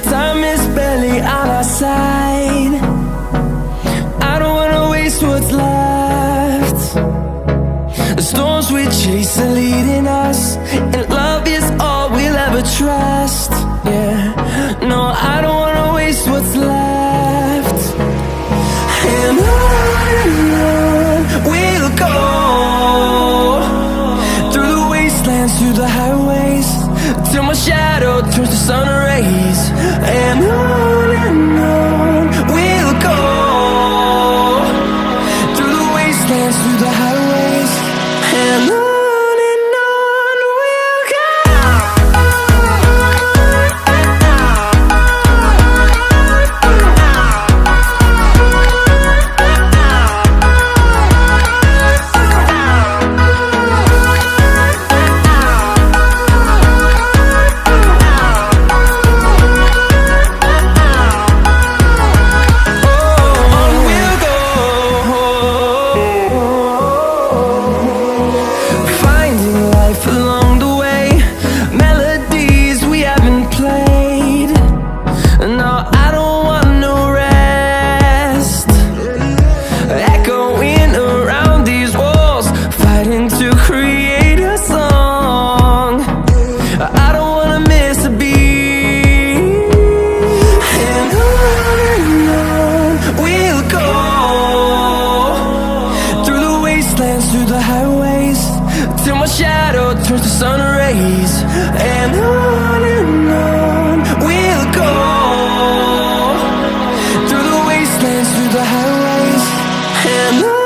Time is barely on our side. I don't wanna waste what's left. The storms we chase are leading us, and love is all we'll ever trust. Yeah, no, I don't wanna waste what's left. And on we'll go, through the wastelands, through the highways, till my shadow turns to sun rays. And on we'll go, through the wastelands, through the highways, and on. Through the highways, till my shadow turns to sun rays. And on we'll go, through the wastelands, through the highways, and on.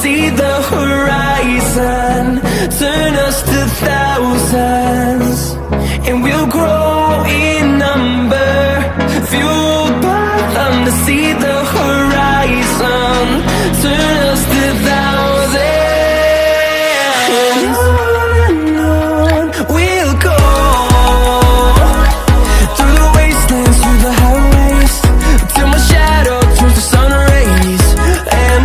See the horizon, turn us to thousands, and we'll grow in number, fueled by them to see the horizon, turn us to thousands. And on we'll go, through the wastelands, through the highways, till my shadow turns to sun rays. And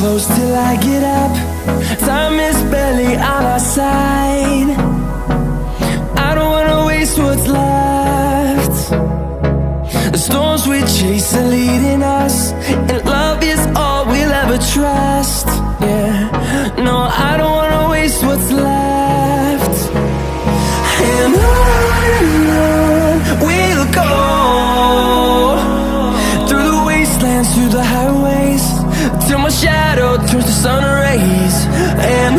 close till I get up. Time is barely on our side. I don't wanna waste what's left. The storms we chase are leading us, and love is all we'll ever trust. Yeah, no, I don't wanna waste what's left. And on we'll go, through the wastelands, through the highways, till my shadow turns to sun rays. And